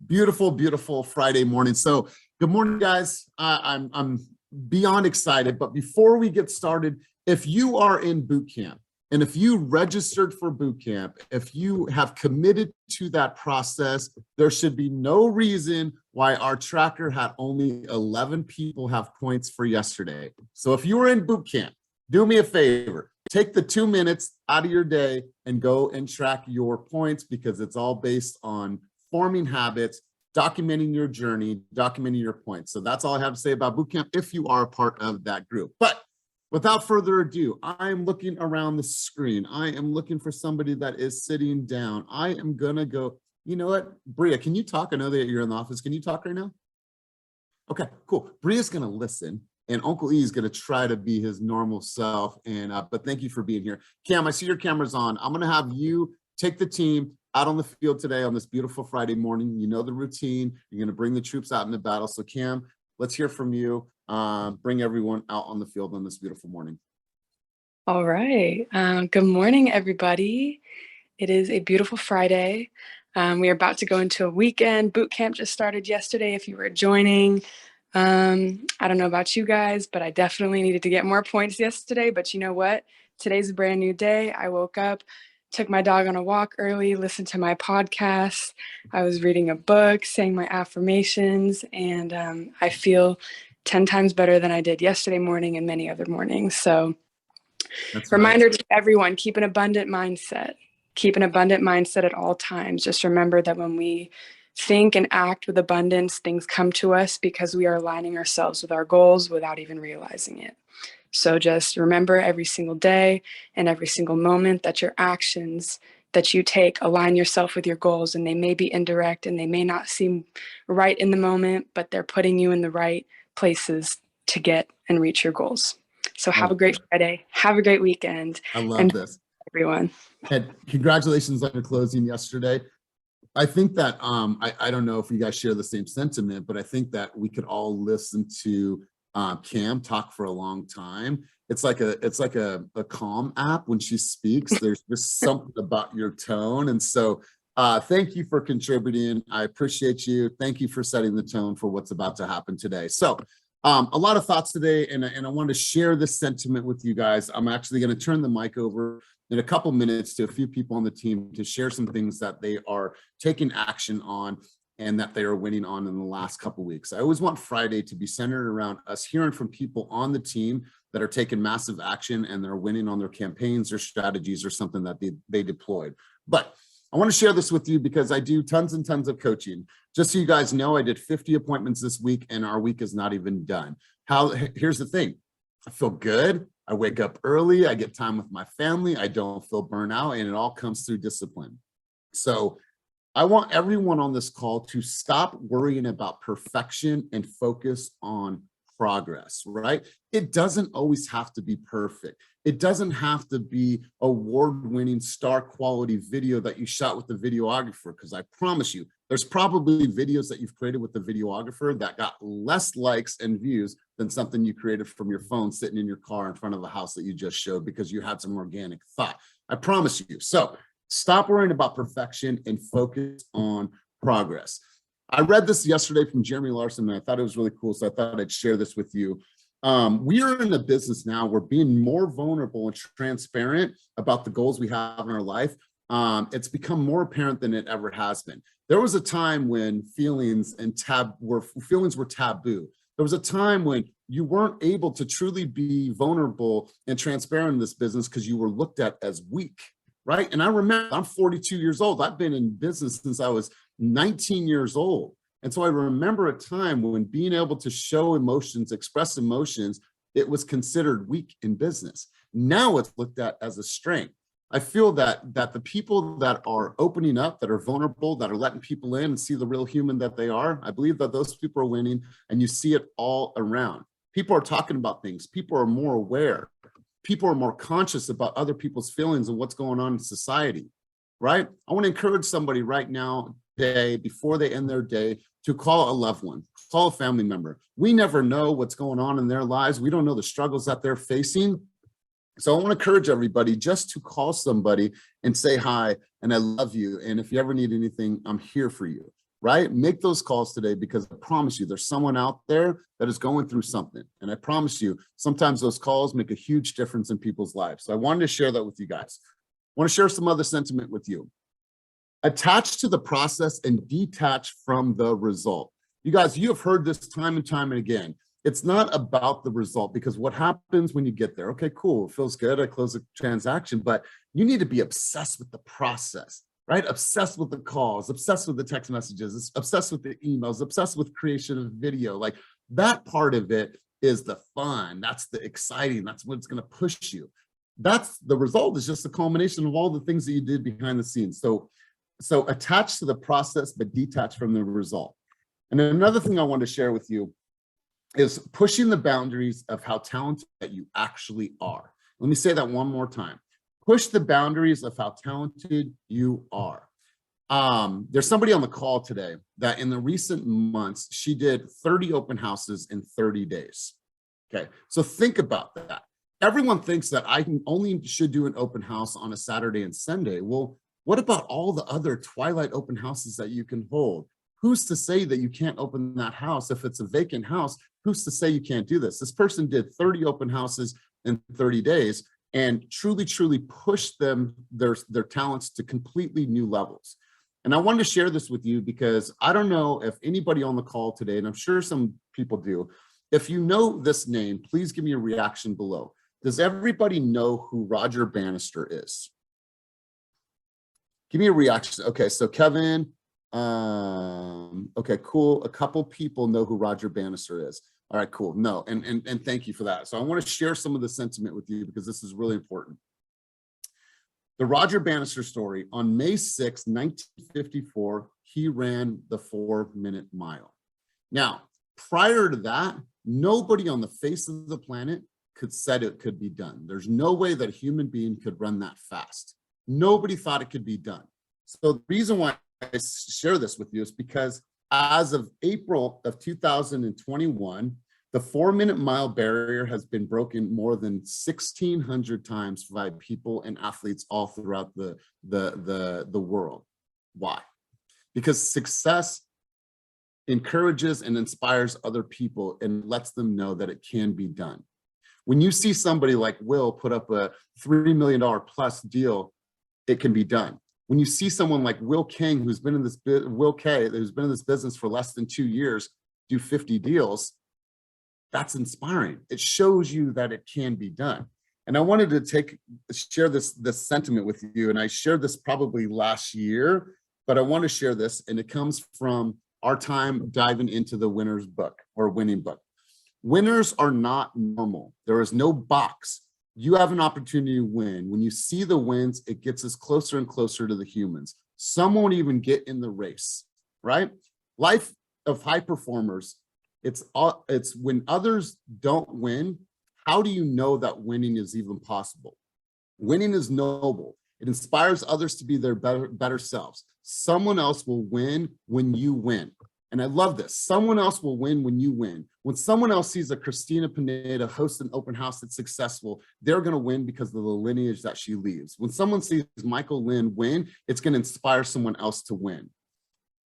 Beautiful, beautiful Friday morning. So good morning, guys. I'm beyond excited. But before we get started, if you are in boot camp and if you registered for boot camp, if you have committed to that process, there should be no reason why our tracker had only 11 people have points for yesterday. So if you were in boot camp, do me a favor. Take the 2 minutes out of your day and go and track your points, because it's all based on forming habits, documenting your journey, documenting your points. So that's all I have to say about bootcamp if you are a part of that group. But without further ado, I'm looking around the screen. I am looking for somebody that is sitting down. I am gonna go, you know what, Bria, can you talk? I know that you're in the office. Can you talk right now? Okay, cool. Bria's gonna listen, and Uncle E is gonna try to be his normal self. And but thank you for being here. Cam, I see your camera's on. I'm gonna have you take the team out on the field today on this beautiful Friday morning. You know the routine. You're going to bring the troops out into battle. So Cam, let's hear from you. Bring everyone out on the field on this beautiful morning. All right. Good morning, everybody. It is a beautiful Friday. We are about to go into a weekend. Boot camp just started yesterday if you were joining. I don't know about you guys, but I definitely needed to get more points yesterday. But you know what? Today's a brand new day. I woke up, took my dog on a walk early, listened to my podcast. I was reading a book, saying my affirmations, and I feel 10 times better than I did yesterday morning and many other mornings. So reminder to everyone, keep an abundant mindset. Keep an abundant mindset at all times. Just remember that when we think and act with abundance, things come to us because we are aligning ourselves with our goals without even realizing it. So just remember every single day and every single moment that your actions that you take align yourself with your goals, and they may be indirect and they may not seem right in the moment, but they're putting you in the right places to get and reach your gols. So have a great Friday. Have a great weekend. I love this. Everyone. And congratulations on your closing yesterday. I think that, I don't know if you guys share the same sentiment, but I think that we could all listen to Cam talk for a long time. It's like a calm app when she speaks. There's just something about your tone. And so thank you for contributing. I appreciate you. Thank you for setting the tone for what's about to happen today. So a lot of thoughts today, and I want to share this sentiment with you guys. I'm actually going to turn the mic over in a couple minutes to a few people on the team to share some things that they are taking action on and that they are winning on in the last couple of weeks. I always want Friday to be centered around us hearing from people on the team that are taking massive action and they're winning on their campaigns or strategies or something that they deployed. But I want to share this with you because I do tons and tons of coaching. Just so you guys know, I did 50 appointments this week and our week is not even done. Here's the thing. I feel good. I wake up early. I get time with my family. I don't feel burnout, and it all comes through discipline. So I want everyone on this call to stop worrying about perfection and focus on progress, right? It doesn't always have to be perfect. It doesn't have to be award-winning star quality video that you shot with the videographer, because I promise you, there's probably videos that you've created with the videographer that got less likes and views than something you created from your phone sitting in your car in front of a house that you just showed because you had some organic thought. I promise you. So stop worrying about perfection and focus on progress. I read this yesterday from Jeremy Larson, and I thought it was really cool, so I thought I'd share this with you. We are in a business now where being more vulnerable and transparent about the goals we have in our life, it's become more apparent than it ever has been. There was a time when feelings were taboo. There was a time when you weren't able to truly be vulnerable and transparent in this business because you were looked at as weak, right? And I remember, I'm 42 years old. I've been in business since I was 19 years old. And so I remember a time when being able to show emotions, express emotions, it was considered weak in business. Now it's looked at as a strength. I feel that the people that are opening up, that are vulnerable, that are letting people in and see the real human that they are, I believe that those people are winning, and you see it all around. People are talking about things. People are more aware. People are more conscious about other people's feelings and what's going on in society, right? I want to encourage somebody right now, before they end their day, to call a loved one, call a family member. We never know what's going on in their lives. We don't know the struggles that they're facing. So I want to encourage everybody just to call somebody and say hi, and I love you. And if you ever need anything, I'm here for you, right? Make those calls today, because I promise you there's someone out there that is going through something. And I promise you, sometimes those calls make a huge difference in people's lives. So I wanted to share that with you guys. I want to share some other sentiment with you. Attach to the process and detach from the result. You guys, you have heard this time and time and again. It's not about the result, because what happens when you get there? Okay, cool, it feels good, I close the transaction, but you need to be obsessed with the process, right? Obsessed with the calls, obsessed with the text messages, obsessed with the emails, obsessed with creation of video. Like, that part of it is the fun. That's the exciting. That's what's going to push you. That's the result, is just a culmination of all the things that you did behind the scenes. So attach to the process, but detach from the result. And then another thing I want to share with you is pushing the boundaries of how talented that you actually are. Let me say that one more time. Push the boundaries of how talented you are. There's somebody on the call today that in the recent months, she did 30 open houses in 30 days. Okay, so think about that. Everyone thinks that I only should do an open house on a Saturday and Sunday. Well, what about all the other twilight open houses that you can hold? Who's to say that you can't open that house? If it's a vacant house, who's to say you can't do this? This person did 30 open houses in 30 days and truly, truly pushed their talents to completely new levels. And I wanted to share this with you because I don't know if anybody on the call today, and I'm sure some people do, if you know this name, please give me a reaction below. Does everybody know who Roger Bannister is? Give me a reaction. Okay, so Kevin, okay, cool. A couple people know who Roger Bannister is. All right, cool. No, and thank you for that. So I want to share some of the sentiment with you because this is really important. The Roger Bannister story: on May 6, 1954, he ran the 4-minute mile. Now, prior to that, nobody on the face of the planet could said it could be done. There's no way that a human being could run that fast. Nobody thought it could be done. So the reason why I share this with you is because as of April of 2021, the 4-minute mile barrier has been broken more than 1,600 times by people and athletes all throughout the world. Why? Because success encourages and inspires other people and lets them know that it can be done. When you see somebody like Will put up a $3 million plus deal, it can be done. When you see someone like Will King, who's been in this business for less than 2 years, do 50 deals, that's inspiring. It shows you that it can be done. And I wanted to share this sentiment with you. And I shared this probably last year, but I want to share this, and it comes from our time diving into the winner's book or winning book. Winners are not normal. There is no box. You have an opportunity to win. When you see the wins, it gets us closer and closer to the humans. Some won't even get in the race, right? Life of high performers, it's when others don't win, how do you know that winning is even possible? Winning is noble. It inspires others to be their better selves. Someone else will win when you win. And I love this. Someone else will win when you win. When someone else sees a Christina Pineda host an open house that's successful, they're going to win because of the lineage that she leaves. When someone sees Michael Lynn win, it's going to inspire someone else to win.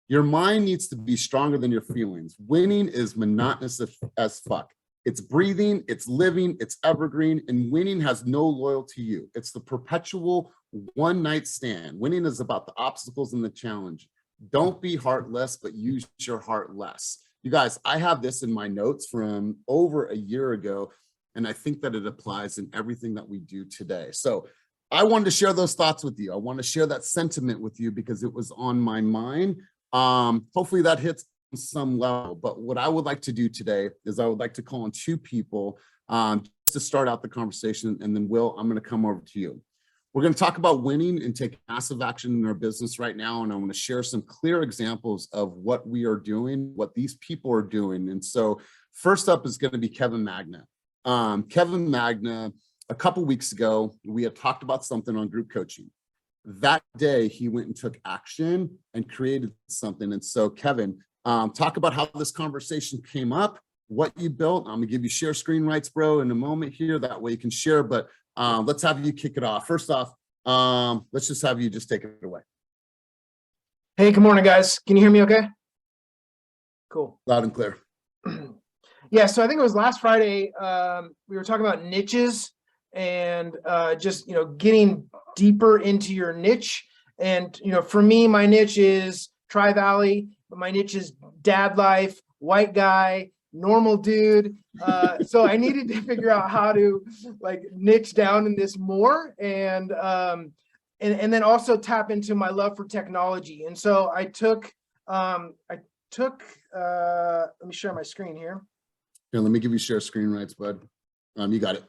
Your mind needs to be stronger than your feelings. Winning is monotonous as fuck. It's breathing, it's living, it's evergreen, and winning has no loyalty to you. It's the perpetual one-night stand. Winning is about the obstacles and the challenge. Don't be heartless, but use your heart less. You guys, I have this in my notes from over a year ago, and I think that it applies in everything that we do today. So I wanted to share those thoughts with you. I want to share that sentiment with you because it was on my mind. Hopefully that hits some level, but what I would like to do today is I would like to call on 2 people just to start out the conversation, and then Will, I'm going to come over to you. We're going to talk about winning and take massive action in our business right now, and I want to share some clear examples of what we are doing, what these people are doing. And so first up is going to be Kevin Magna. Kevin Magna, a couple weeks ago, we had talked about something on group coaching. That day, he went and took action and created something. And so Kevin, talk about how this conversation came up, what you built. I'm gonna give you share screen rights, bro, in a moment here. That way you can share, but let's have you kick it off. First off, let's just have you just take it away. Hey, good morning, guys. Can you hear me okay? Cool. Loud and clear. Yeah, so I think it was last Friday, we were talking about niches and just, getting deeper into your niche. And, for me, my niche is Tri-Valley, but my niche is dad life, white guy, normal dude. So I needed to figure out how to niche down in this more and then also tap into my love for technology. And so I took, let me share my screen here. Here, let me give you share screen rights, bud. You got it.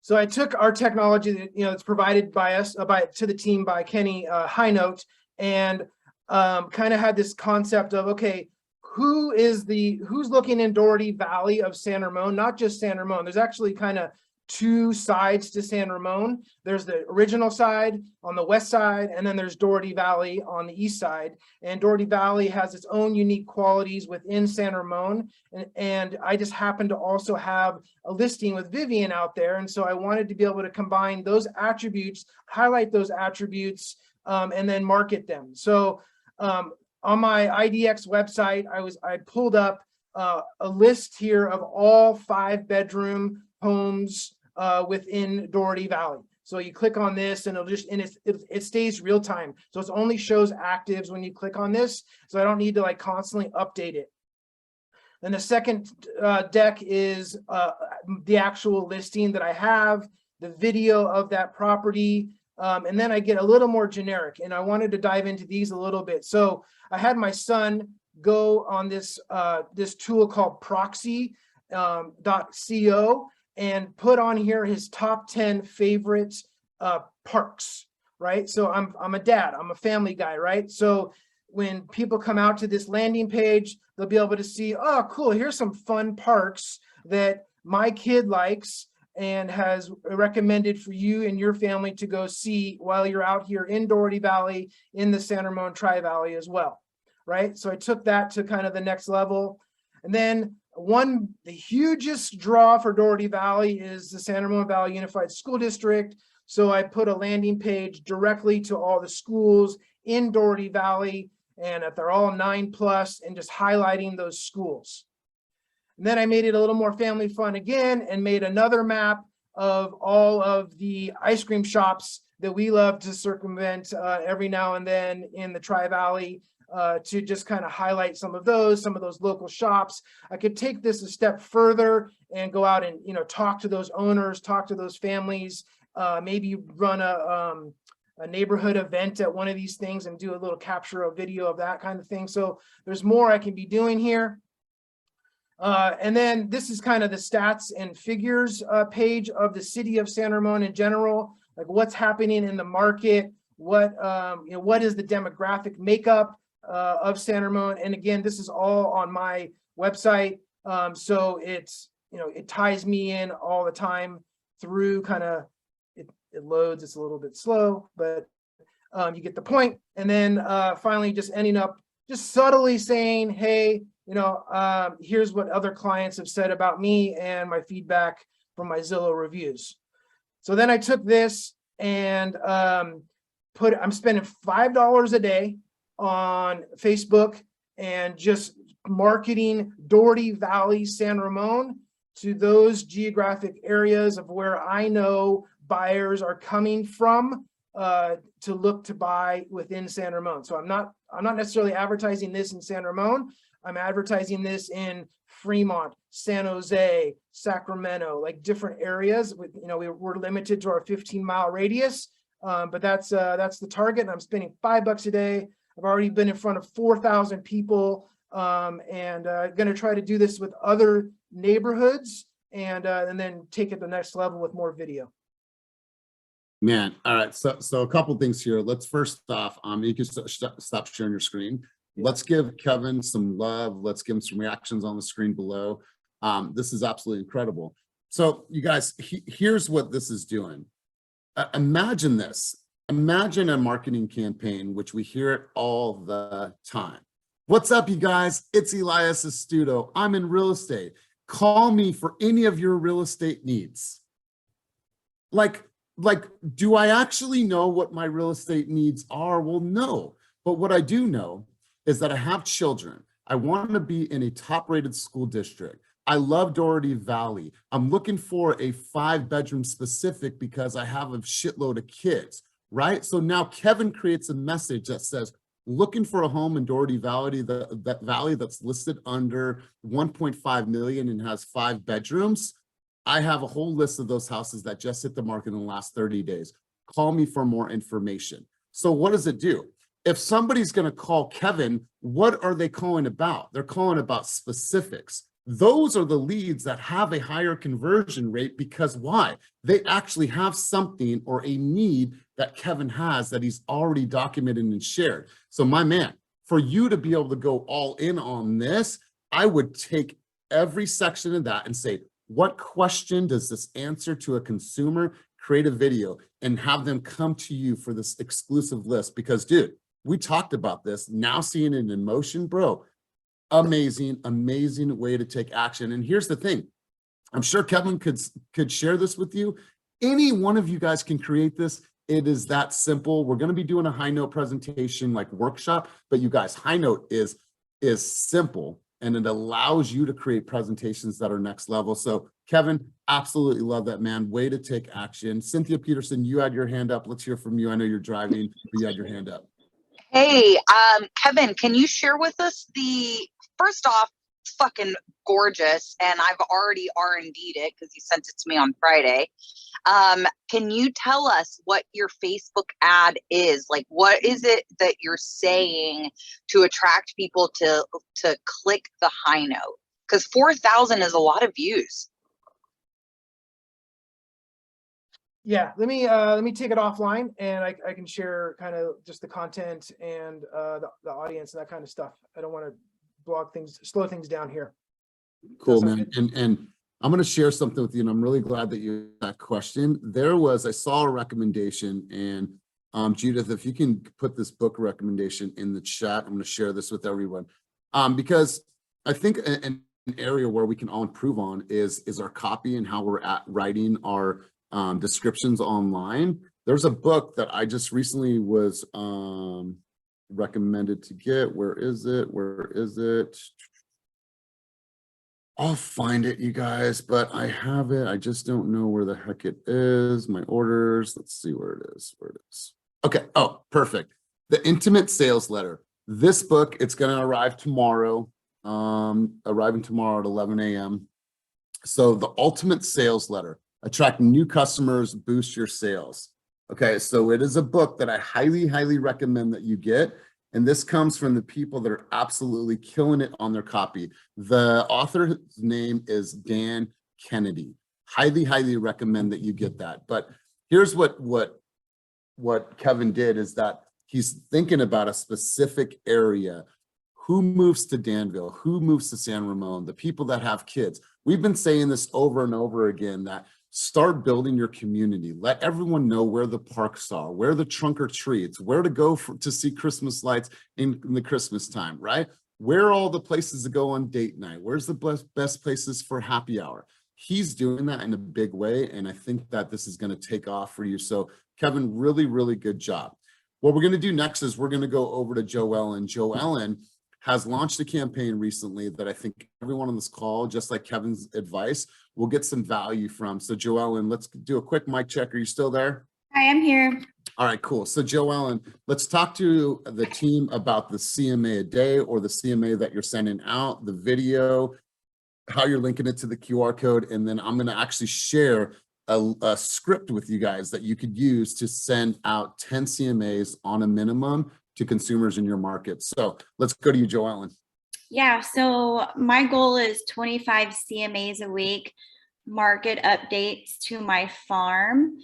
So I took our technology that it's provided by us to the team by Kenny High Note, and kind of had this concept of, okay, who's looking in Doherty Valley of San Ramon, not just San Ramon. There's actually kind of two sides to San Ramon. There's the original side on the west side, and then there's Doherty Valley on the east side. And Doherty Valley has its own unique qualities within San Ramon. And I just happened to also have a listing with Vivian out there. And so I wanted to be able to combine those attributes, highlight those attributes, and then market them. So on my IDX website, I pulled up a list here of all 5-bedroom homes within Doherty Valley. So you click on this and it stays real time. So it only shows actives when you click on this. So I don't need to constantly update it. Then the second deck is the actual listing that I have, the video of that property. And then I get a little more generic, and I wanted to dive into these a little bit. So I had my son go on this tool called proxy.co and put on here his top 10 favorite parks, right? So I'm a dad, I'm a family guy, right? So when people come out to this landing page, they'll be able to see, oh, cool, here's some fun parks that my kid likes and has recommended for you and your family to go see while you're out here in Doherty Valley, in the San Ramon Tri-Valley as well, right? So I took that to kind of the next level. And then the hugest draw for Doherty Valley is the San Ramon Valley Unified School District. So I put a landing page directly to all the schools in Doherty Valley, and if they're all 9+, and just highlighting those schools. And then I made it a little more family fun again and made another map of all of the ice cream shops that we love to circumvent every now and then in the Tri-Valley, to just kind of highlight some of those local shops. I could take this a step further and go out and talk to those owners, talk to those families, maybe run a neighborhood event at one of these things and do a little capture of video of that kind of thing. So there's more I can be doing here. And then this is kind of the stats and figures page of the city of San Ramon in general, like what's happening in the market, what is the demographic makeup of San Ramon. And again, this is all on my website. So it's, it ties me in all the time through it loads, it's a little bit slow, but you get the point. And then finally just ending up just subtly saying, hey, here's what other clients have said about me and my feedback from my Zillow reviews. So then I took this and I'm spending $5 a day on Facebook and just marketing Doherty Valley, San Ramon to those geographic areas of where I know buyers are coming from to look to buy within San Ramon. So I'm not necessarily advertising this in San Ramon. I'm advertising this in Fremont, San Jose, Sacramento, like different areas. We're limited to our 15-mile radius, but that's the target. And I'm spending $5 a day. I've already been in front of 4,000 people, and going to try to do this with other neighborhoods, and then take it to the next level with more video. Man, all right. So a couple things here. Let's first off, you can stop sharing your screen. Let's give Kevin some love. Let's give him some reactions on the screen below. This is absolutely incredible. So you guys, here's what this is doing. Imagine this. Imagine a marketing campaign, which we hear it all the time. What's up, you guys? It's Elias Astuto. I'm in real estate. Call me for any of your real estate needs. like, do I actually know what my real estate needs are? Well, no. But what I do know is that I have children. I want to be in a top-rated school district. I love Doherty Valley. I'm looking for a 5-bedroom specific because I have a shitload of kids, right? So now Kevin creates a message that says, looking for a home in Doherty Valley, that valley that's listed under 1.5 million and has 5 bedrooms. I have a whole list of those houses that just hit the market in the last 30 days. Call me for more information. So what does it do? If somebody's going to call Kevin, what are they calling about? They're calling about specifics. Those are the leads that have a higher conversion rate because why? They actually have something or a need that Kevin has that he's already documented and shared. So my man, for you to be able to go all in on this, I would take every section of that and say, what question does this answer to a consumer? Create a video and have them come to you for this exclusive list because, dude, we talked about this. Now seeing it in motion, bro, amazing, amazing way to take action. And here's the thing. I'm sure Kevin could share this with you. Any one of you guys can create this. It is that simple. We're going to be doing a high note presentation like workshop, but you guys, high note is simple and it allows you to create presentations that are next level. So Kevin, absolutely love that, man. Way to take action. Cynthia Peterson, you had your hand up. Let's hear from you. I know you're driving, but you had your hand up. Hey, Kevin, can you share with us first off, it's fucking gorgeous, and I've already R&D'd it because you sent it to me on Friday. Can you tell us what your Facebook ad is? Like, what is it that you're saying to attract people to click the high note? Because 4,000 is a lot of views. Yeah, let me take it offline and I can share kind of just the content and the audience and that kind of stuff. I don't want to slow things down here. Cool, man. And I'm going to share something with you, and I'm really glad that you asked that question. I saw a recommendation, and Judith, if you can put this book recommendation in the chat, I'm going to share this with everyone. Because I think an area where we can all improve on is our copy and how we're writing our descriptions online. There's a book that I just recently was recommended to get. Where is it? I'll find it, you guys, but I have it. I just don't know where the heck it is. My orders. Let's see where it is. Okay. Oh, perfect. The Intimate Sales Letter. This book, it's going to arrive tomorrow. Arriving tomorrow at 11 a.m. So the Ultimate Sales Letter. Attract new customers, boost your sales. Okay, so it is a book that I highly, highly recommend that you get. And this comes from the people that are absolutely killing it on their copy. The author's name is Dan Kennedy. Highly, highly recommend that you get that. But here's what Kevin did is that he's thinking about a specific area. Who moves to Danville? Who moves to San Ramon? The people that have kids. We've been saying this over and over again that start building your community. Let everyone know where the parks are, where the trunk or treats, where to go to see Christmas lights in the Christmas time, right? Where are all the places to go on date night? Where's the best places for happy hour? He's doing that in a big way, and I think that this is going to take off for you. So Kevin, really, really good job. What we're going to do next is we're going to go over to Joellen. Joellen has launched a campaign recently that I think everyone on this call, just like Kevin's advice, will get some value from. So Joellen, let's do a quick mic check. Are you still there? I am here. All right, cool. So Joellen, let's talk to the team about the CMA a day or the CMA that you're sending out, the video, how you're linking it to the QR code. And then I'm going to actually share a script with you guys that you could use to send out 10 CMAs on a minimum to consumers in your market. So let's go to you, Joellen. Yeah, so my goal is 25 CMAs a week, market updates to my farm,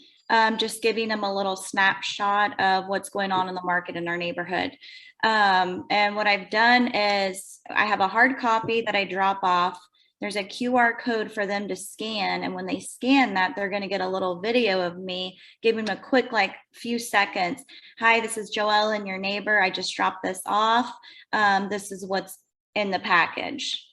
just giving them a little snapshot of what's going on in the market in our neighborhood. And what I've done is I have a hard copy that I drop off. There's a QR code for them to scan. And when they scan that, they're going to get a little video of me, giving them a quick, few seconds. Hi, this is Joellen, your neighbor. I just dropped this off. This is what's in the package.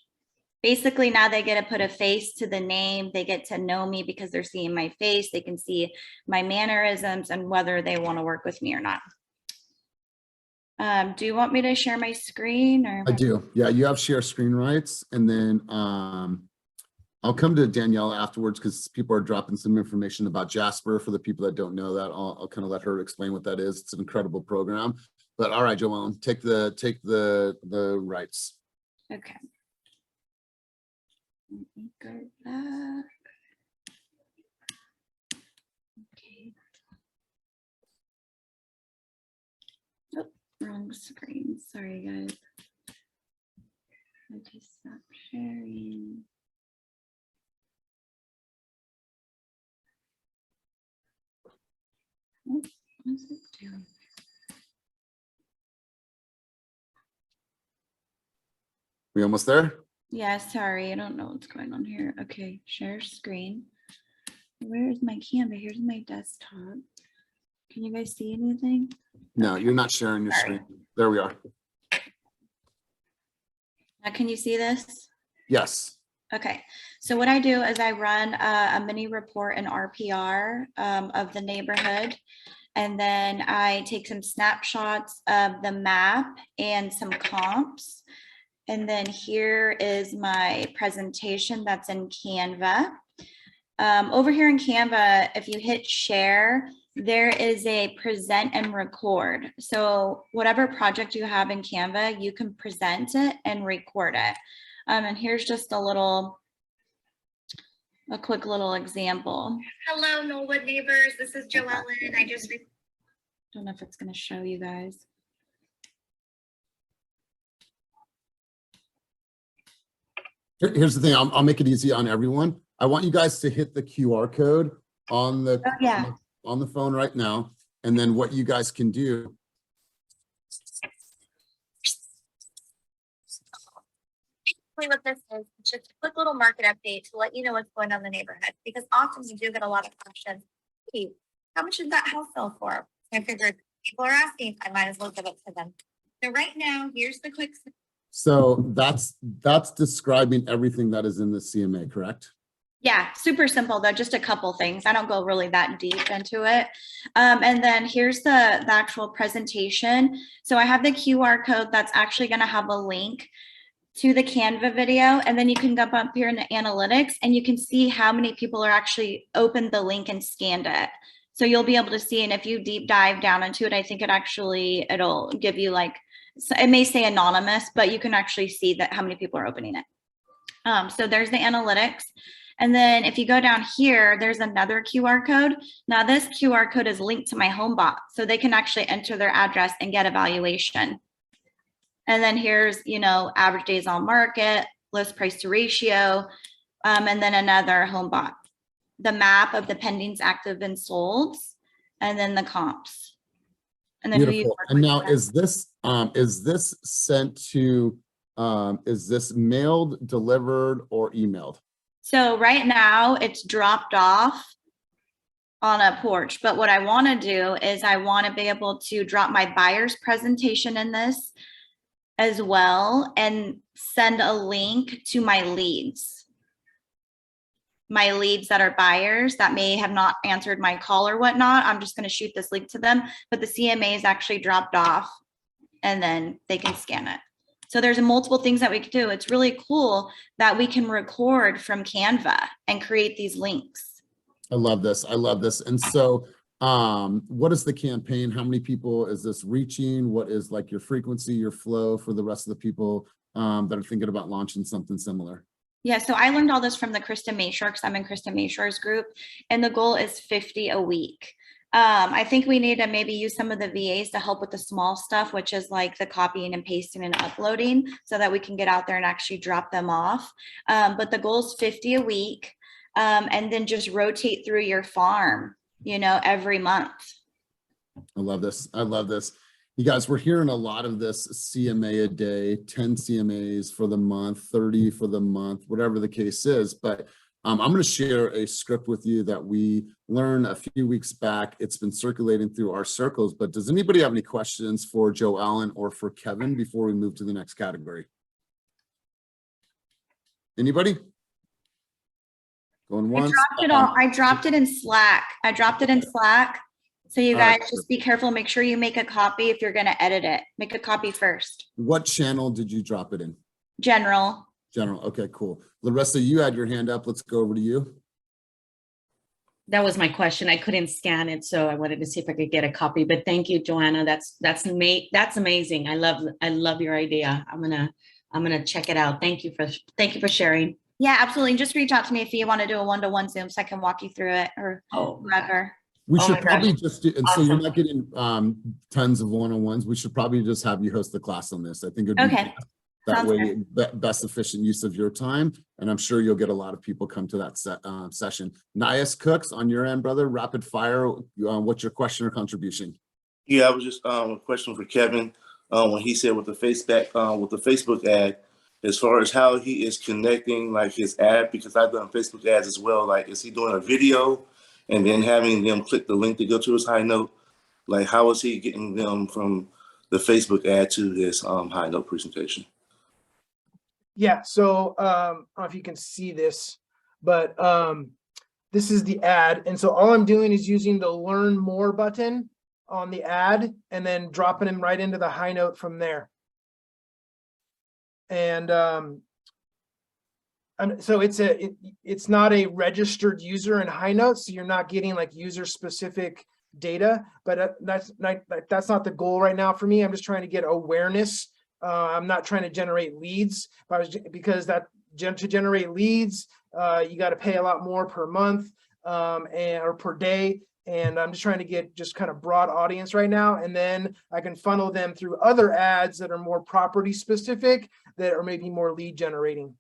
basically now they get to put a face to the name. They get to know me because they're seeing my face. They can see my mannerisms and whether they want to work with me or not. Do you want me to share my screen or? I do. Yeah, you have share screen rights, and then I'll come to Danielle afterwards because people are dropping some information about Jasper. For the people that don't know that, I'll kind of let her explain what that is. It's an incredible program. But all right, Joellen, take the rights. Okay. Let me go back. Okay. Oh, wrong screen. Sorry, guys. I just stopped sharing. What is it doing? We almost there? Yeah, sorry, I don't know what's going on here. Okay, share screen. Where is my camera? Here's my desktop. Can you guys see anything? No, you're not sharing your Sorry. screen. There we are. Now, can you see this? Yes. Okay, so what I do is I run a mini report in RPR of the neighborhood. And then I take some snapshots of the map and some comps. And then here is my presentation that's in Canva. Over here in Canva, if you hit share, there is a present and record. So whatever project you have in Canva, you can present it and record it. And here's just a quick little example. Hello, Knollwood neighbors. This is Joellen. I just Don't know if it's going to show you guys. Here's the thing. I'll make it easy on everyone. I want you guys to hit the QR code on the on the phone right now, and then what you guys can do. basically what this is, it's just a quick little market update to let you know what's going on in the neighborhood. Because often you do get a lot of questions. Hey, how much did that house sell for? I figured people are asking, I might as well give it to them. So right now, here's the quick. So that's describing everything that is in the CMA, correct? Yeah, super simple though, just a couple things. I don't go really that deep into it. And then here's the actual presentation. So I have the QR code that's actually going to have a link to the Canva video. And then you can go up here in the analytics and you can see how many people are actually opened the link and scanned it. So you'll be able to see, and if you deep dive down into it, I think it'll give you like, it may say anonymous, but you can actually see that how many people are opening it. So there's the analytics. And then if you go down here, there's another QR code. Now this QR code is linked to my home bot, so they can actually enter their address and get a valuation. And then here's, average days on market, list price to ratio, and then another home bot. The map of the pendings, active and sold, and then the comps. And then Beautiful. And now is this sent to, is this mailed, delivered, or emailed? So right now it's dropped off on a porch, but what I want to do is I want to be able to drop my buyer's presentation in this as well and send a link to my leads that are buyers that may have not answered my call or whatnot. I'm just going to shoot this link to them, but the CMA is actually dropped off and then they can scan it. So there's multiple things that we can do. It's really cool that we can record from Canva and create these links. I love this. I love this. And so what is the campaign? How many people is this reaching? What is like your frequency, your flow for the rest of the people that are thinking about launching something similar? Yeah, so I learned all this from the Krista Mayshore because I'm in Krista Mayshore's group, and the goal is 50 a week. I think we need to maybe use some of the VAs to help with the small stuff, which is like the copying and pasting and uploading so that we can get out there and actually drop them off. But the goal is 50 a week, and then just rotate through your farm, every month. I love this. I love this. You guys, we're hearing a lot of this CMA a day, 10 CMAs for the month, 30 for the month, whatever the case is. But I'm going to share a script with you that we learned a few weeks back. It's been circulating through our circles, but does anybody have any questions for Joellen or for Kevin before we move to the next category? Anybody? Going once? I dropped it in Slack. So you All right. guys just be careful. Make sure you make a copy if you're going to edit it. Make a copy first. What channel did you drop it in? General. General. Okay, cool. Larissa, you had your hand up. Let's go over to you. That was my question. I couldn't scan it, so I wanted to see if I could get a copy. But thank you, Joanna. That's amazing. I love your idea. I'm gonna check it out. Thank you for sharing. Yeah, absolutely. Just reach out to me if you want to do a one-to-one Zoom so I can walk you through it or whatever. We Oh should my probably gosh. just do, and so you're not getting tons of one-on-ones. We should probably just have you host the class on this. I think it'd be Okay. that Sounds way best efficient use of your time. And I'm sure you'll get a lot of people come to that session. Nias Cooks, on your end, brother, rapid fire. What's your question or contribution? Yeah, I was just a question for Kevin. When he said with the Facebook ad, as far as how he is connecting like his ad, because I've done Facebook ads as well. Like, is he doing a video and then having them click the link to go to his high note? Like, how is he getting them from the Facebook ad to his high note presentation? Yeah, so I don't know if you can see this, but this is the ad. And so all I'm doing is using the learn more button on the ad and then dropping him right into the high note from there. And so it's not a registered user in high notes, so you're not getting like user specific data, but that's not the goal right now for me. I'm just trying to get awareness. I'm not trying to generate leads, because to generate leads, you got to pay a lot more per month or per day. And I'm just trying to get just kind of broad audience right now. And then I can funnel them through other ads that are more property specific, that are maybe more lead generating.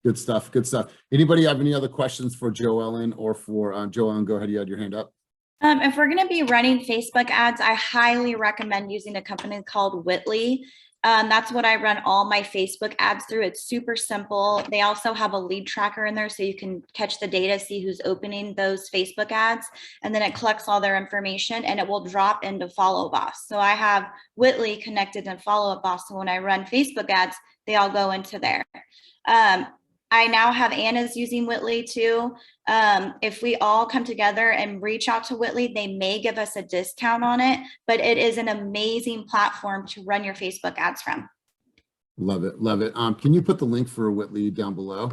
Good stuff. Good stuff. Anybody have any other questions for Joellen or for Joellen? Go ahead. You had your hand up. If we're going to be running Facebook ads, I highly recommend using a company called Whitley. That's what I run all my Facebook ads through. It's super simple. They also have a lead tracker in there so you can catch the data, see who's opening those Facebook ads, and then it collects all their information and it will drop into Follow Boss. So I have Whitley connected in Follow Boss. So when I run Facebook ads, they all go into there. I now have Anna's using Whitley too. If we all come together and reach out to Whitley, they may give us a discount on it, but it is an amazing platform to run your Facebook ads from. Love it. Love it. Can you put the link for Whitley down below?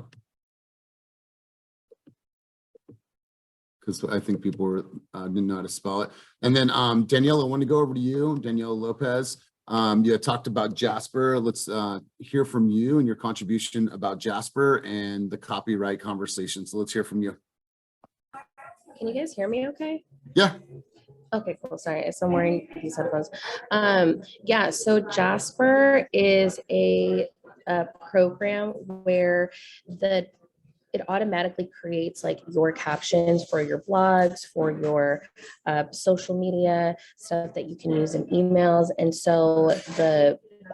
Because I think people were, didn't know how to spell it. And then Danielle, I want to go over to you, Danielle Lopez. You had talked about Jasper. Let's hear from you and your contribution about Jasper and the copyright conversation. So let's hear from you. Can you guys hear me okay? Yeah. Okay, cool. Sorry, I'm wearing these headphones. Yeah, so Jasper is a program where it automatically creates like your captions for your blogs, for your social media, stuff that you can use in emails. And so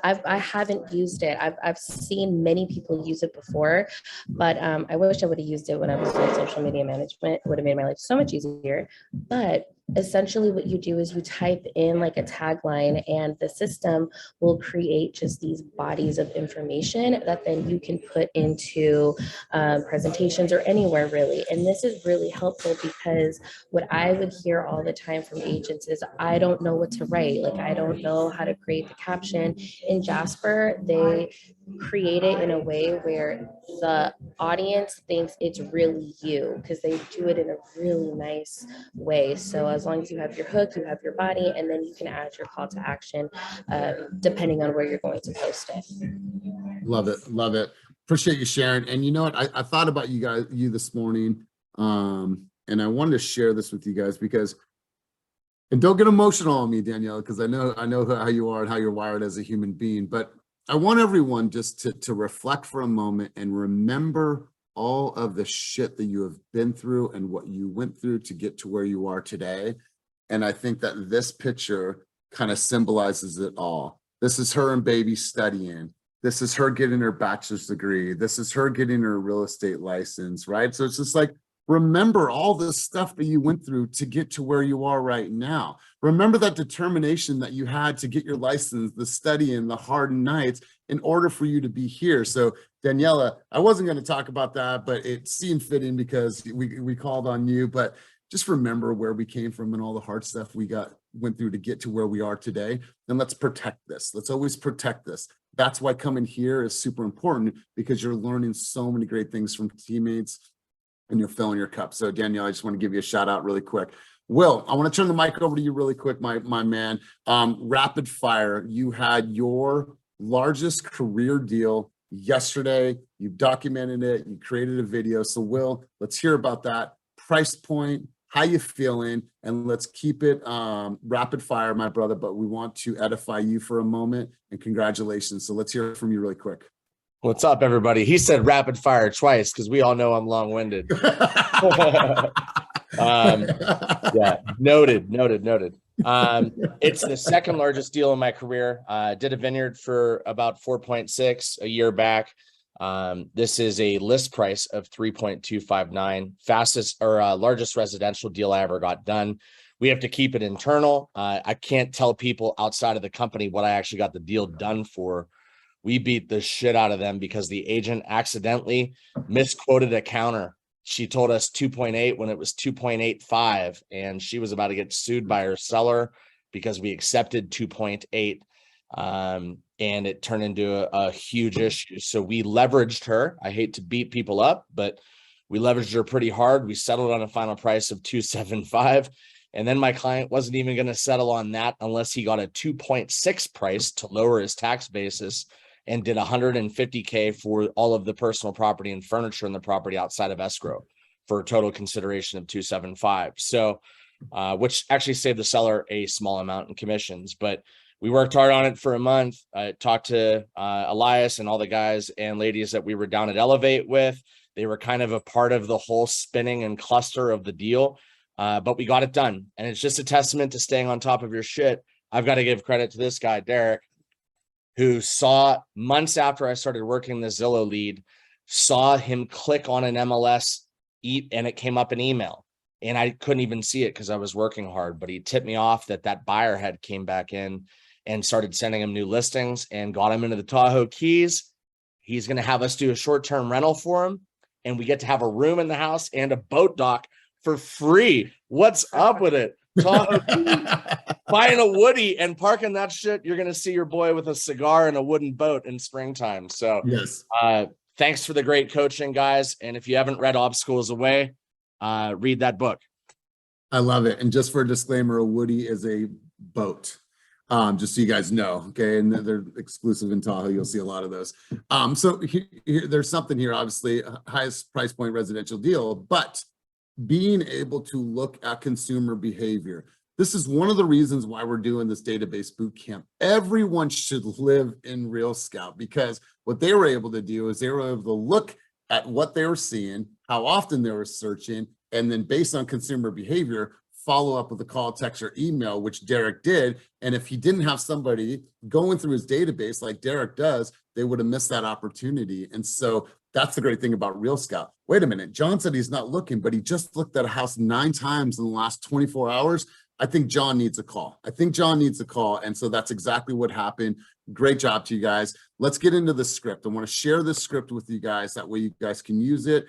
I haven't used it. I've seen many people use it before, but I wish I would have used it when I was doing social media management. It would have made my life so much easier. But essentially what you do is you type in like a tagline and the system will create just these bodies of information that then you can put into presentations or anywhere really. And this is really helpful because what I would hear all the time from agents is I don't know what to write. Like I don't know how to create the caption. In Jasper, they create it in a way where the audience thinks it's really you because they do it in a really nice way. So as long as you have your hook, you have your body, and then you can add your call to action depending on where you're going to post it. Love it. Love it. Appreciate you sharing. And you know what? I thought about you this morning, and I wanted to share this with you guys because, and don't get emotional on me, Danielle, because I know how you are and how you're wired as a human being, but I want everyone just to reflect for a moment and remember all of the shit that you have been through and what you went through to get to where you are today. And I think that this picture kind of symbolizes it all. This is her and baby studying. This is her getting her bachelor's degree. This is her getting her real estate license, right? So it's just like, remember all the stuff that you went through to get to where you are right now. Remember that determination that you had to get your license, the studying, the hard nights in order for you to be here. So Daniela, I wasn't going to talk about that, but it seemed fitting because we called on you, but just remember where we came from and all the hard stuff we went through to get to where we are today. And let's protect this. Let's always protect this. That's why coming here is super important, because you're learning so many great things from teammates and you're filling your cup. So Danielle, I just want to give you a shout out really quick. Will, I want to turn the mic over to you really quick, my man. Rapid fire, you had your largest career deal yesterday. You documented it, you created a video. So Will, let's hear about that. Price point, how you feeling? And let's keep it rapid fire, my brother, but we want to edify you for a moment, and congratulations. So let's hear from you really quick. What's up, everybody? He said rapid fire twice because we all know I'm long-winded. Yeah, noted. It's the second largest deal in my career. Did a vineyard for about 4.6 a year back. This is a list price of 3.259, fastest or largest residential deal I ever got done. We have to keep it internal. I can't tell people outside of the company what I actually got the deal done for. We beat the shit out of them because the agent accidentally misquoted a counter. She told us 2.8 when it was 2.85, and she was about to get sued by her seller because we accepted 2.8. And it turned into a huge issue. So we leveraged her. I hate to beat people up, but we leveraged her pretty hard. We settled on a final price of 275. And then my client wasn't even going to settle on that unless he got a 2.6 price to lower his tax basis, and did $150K for all of the personal property and furniture in the property outside of escrow for a total consideration of 275. So, which actually saved the seller a small amount in commissions, but we worked hard on it for a month. I talked to Elias and all the guys and ladies that we were down at Elevate with. They were kind of a part of the whole spinning and cluster of the deal, but we got it done. And it's just a testament to staying on top of your shit. I've got to give credit to this guy, Derek, who saw months after I started working the Zillow lead, saw him click on an MLS and it came up an email, and I couldn't even see it because I was working hard, but he tipped me off that buyer had came back in and started sending him new listings and got him into the Tahoe Keys. He's going to have us do a short-term rental for him, and we get to have a room in the house and a boat dock for free. What's up with it? Tahoe Keys. Buying a Woody and parking that shit, you're going to see your boy with a cigar and a wooden boat in springtime. So yes, thanks for the great coaching, guys. And if you haven't read Obstacles Away, read that book. I love it. And just for a disclaimer, a Woody is a boat. Just so you guys know, okay, and they're exclusive in Tahoe. You'll see a lot of those. So there's something here, obviously, highest price point residential deal, but being able to look at consumer behavior. This is one of the reasons why we're doing this database boot camp. Everyone should live in Real Scout, because what they were able to do is they were able to look at what they were seeing, how often they were searching, and then based on consumer behavior, follow up with a call, text, or email, which Derek did. And if he didn't have somebody going through his database like Derek does, they would have missed that opportunity. And so that's the great thing about Real Scout. Wait a minute, John said he's not looking, but he just looked at a house 9 times in the last 24 hours. I think John needs a call. And so that's exactly what happened. Great job to you guys. Let's get into the script. I want to share this script with you guys. That way you guys can use it.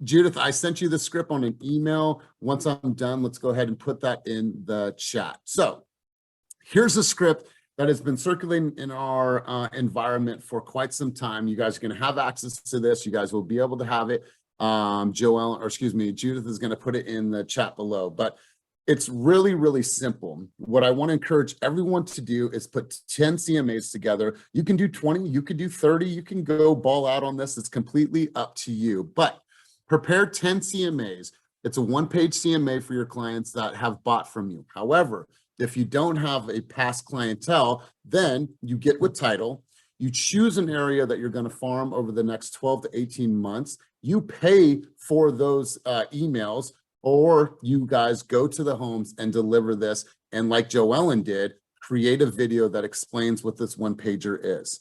Judith, I sent you the script on an email. Once I'm done, let's go ahead and put that in the chat. So here's a script that has been circulating in our environment for quite some time. You guys are going to have access to this. You guys will be able to have it. Judith is going to put it in the chat below, but it's really, really simple. What I want to encourage everyone to do is put 10 CMAs together. You can do 20, you could do 30, you can go ball out on this. It's completely up to you, but prepare 10 CMAs. It's a 1-page CMA for your clients that have bought from you. However, if you don't have a past clientele, then you get with title, you choose an area that you're going to farm over the next 12 to 18 months. You pay for those emails, or you guys go to the homes and deliver this. And like Joellen did, create a video that explains what this 1-pager is.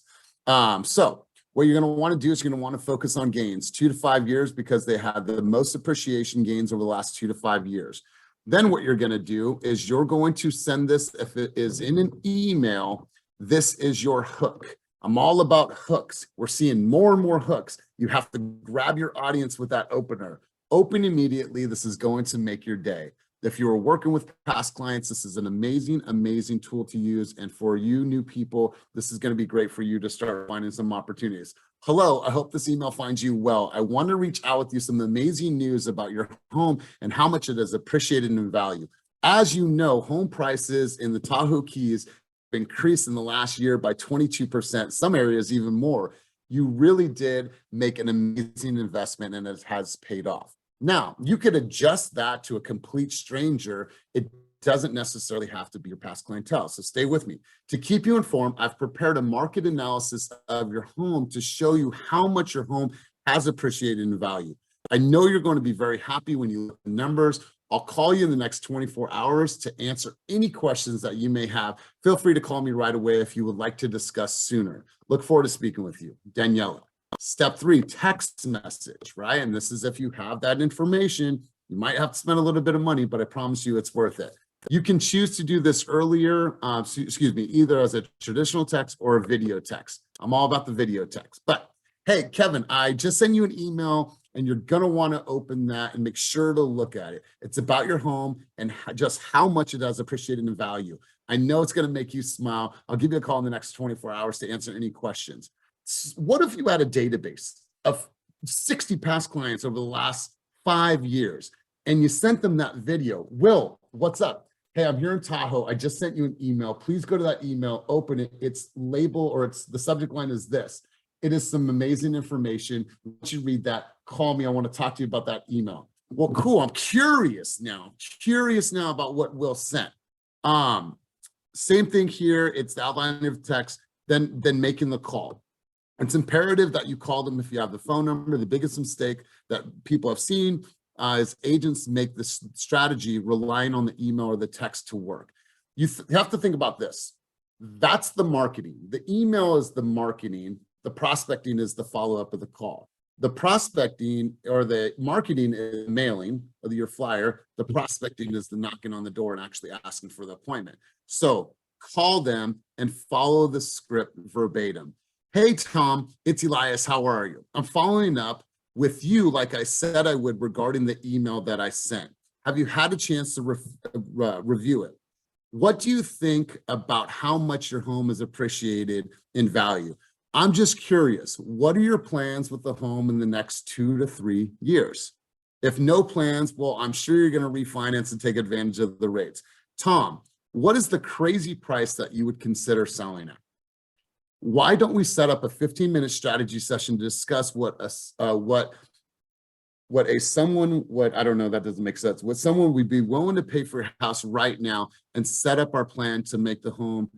So what you're going to want to do is you're going to want to focus on gains 2 to 5 years, because they had the most appreciation gains over the last 2 to 5 years. Then what you're going to do is you're going to send this, if it is in an email, this is your hook. I'm all about hooks. We're seeing more and more hooks. You have to grab your audience with that opener. Open immediately. This is going to make your day. If you are working with past clients, this is an amazing, amazing tool to use. And for you new people, this is going to be great for you to start finding some opportunities. Hello, I hope this email finds you well. I want to reach out with you some amazing news about your home and how much it is appreciated in value. As you know, home prices in the Tahoe Keys increased in the last year by 22%, some areas even more. You really did make an amazing investment and it has paid off. Now, you could adjust that to a complete stranger. It doesn't necessarily have to be your past clientele. So stay with me. To keep you informed, I've prepared a market analysis of your home to show you how much your home has appreciated in value. I know you're going to be very happy when you look at the numbers. I'll call you in the next 24 hours to answer any questions that you may have. Feel free to call me right away if you would like to discuss sooner. Look forward to speaking with you. Daniela. Step 3, text message, right? And this is if you have that information, you might have to spend a little bit of money, but I promise you it's worth it. You can choose to do this earlier, either as a traditional text or a video text. I'm all about the video text. But hey, Kevin, I just sent you an email and you're gonna wanna open that and make sure to look at it. It's about your home and just how much it has appreciated in value. I know it's gonna make you smile. I'll give you a call in the next 24 hours to answer any questions. What if you had a database of 60 past clients over the last 5 years and you sent them that video? Will, what's up? Hey, I'm here in Tahoe. I just sent you an email. Please go to that email, open it. Its label or the subject line is this. It is some amazing information. Once you read that, call me. I want to talk to you about that email. Well, cool. I'm curious now about what Will sent. Same thing here. It's the outline of text, then making the call. It's imperative that you call them if you have the phone number. The biggest mistake that people have seen is agents make this strategy relying on the email or the text to work. You have to think about this. That's the marketing. The email is the marketing. The prospecting is the follow-up of the call. The prospecting or the marketing is mailing of your flyer. The prospecting is the knocking on the door and actually asking for the appointment. So call them and follow the script verbatim. Hey, Tom, it's Elias. How are you? I'm following up with you like I said I would regarding the email that I sent. Have you had a chance to review it? What do you think about how much your home is appreciated in value? I'm just curious, what are your plans with the home in the next 2 to 3 years? If no plans, well, I'm sure you're going to refinance and take advantage of the rates. Tom, what is the crazy price that you would consider selling at? Why don't we set up a 15-minute strategy session to discuss what someone would be willing to pay for a house right now and set up our plan to make the home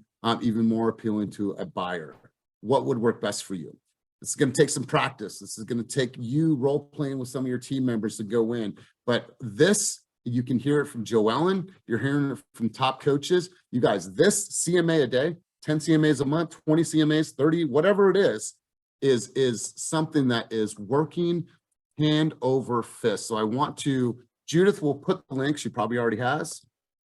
even more appealing to a buyer? What would work best for you? It's going to take some practice. This is going to take you role playing with some of your team members to go in. But this, you can hear it from Joellen. You're hearing it from top coaches. You guys, this CMA a day, 10 CMAs a month, 20 CMAs, 30, whatever it is something that is working hand over fist. So I want to, Judith will put the link, she probably already has.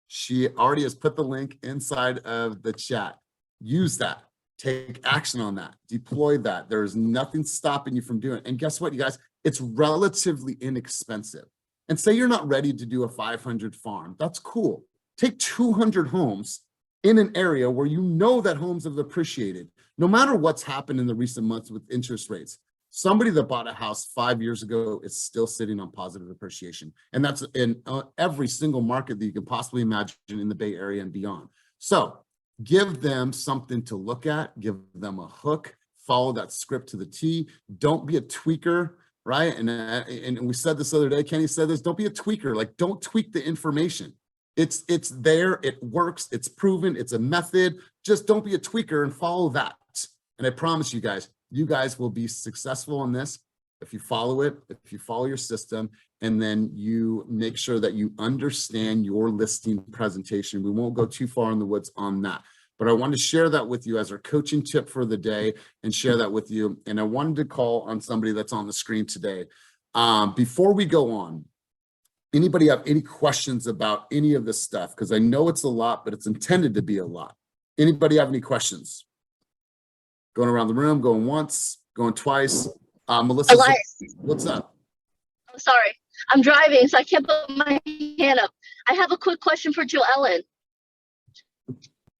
She already has put the link inside of the chat. Use that, take action on that, deploy that. There is nothing stopping you from doing it. And guess what, you guys? It's relatively inexpensive. And say you're not ready to do a 500 farm, that's cool. Take 200 homes in an area where you know that homes have appreciated, no matter what's happened in the recent months with interest rates. Somebody that bought a house 5 years ago is still sitting on positive appreciation. And that's in every single market that you can possibly imagine in the Bay Area and beyond. So give them something to look at, give them a hook, follow that script to the T. Don't be a tweaker, right? And we said this the other day, Kenny said this, don't be a tweaker. Like, don't tweak the information. It's there, it works, it's proven, it's a method. Just don't be a tweaker and follow that. And I promise you guys will be successful in this if you follow it, if you follow your system, and then you make sure that you understand your listing presentation. We won't go too far in the woods on that, but I wanted to share that with you as our coaching tip for the day and share that with you. And I wanted to call on somebody that's on the screen today. Before we go on, anybody have any questions about any of this stuff? Because I know it's a lot, but it's intended to be a lot. Anybody have any questions? Going around the room, going once, going twice. Melissa, Elias, what's up? I'm sorry. I'm driving, so I can't put my hand up. I have a quick question for Joellen.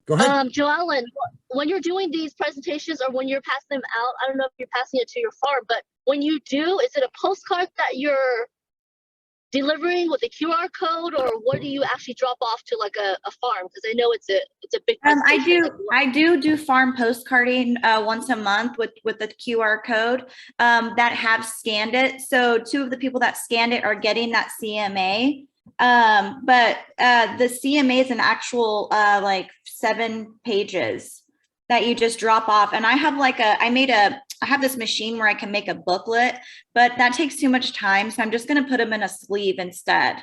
Go ahead. Joellen, when you're doing these presentations or when you're passing them out, I don't know if you're passing it to your farm, but when you do, is it a postcard that you're delivering with a QR code, or what do you actually drop off to like a farm? Because I know it's a big presentation. I do farm postcarding once a month with the QR code that have scanned it. So 2 of the people that scanned it are getting that CMA. But the CMA is an actual like 7 pages that you just drop off. And I have like I have this machine where I can make a booklet, but that takes too much time. So I'm just going to put them in a sleeve instead.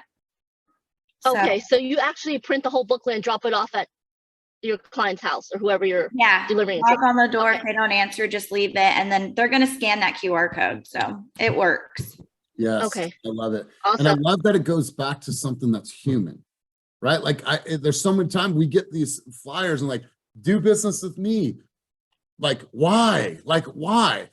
Okay, so you actually print the whole booklet and drop it off at your client's house or whoever you're delivering it to. Knock on the door. If they don't answer, just leave it. And then they're going to scan that QR code. So it works. Yes. Okay. I love it. Awesome. And I love that it goes back to something that's human, right? Like there's so many times we get these flyers and like, do business with me. Like, why? Like, why?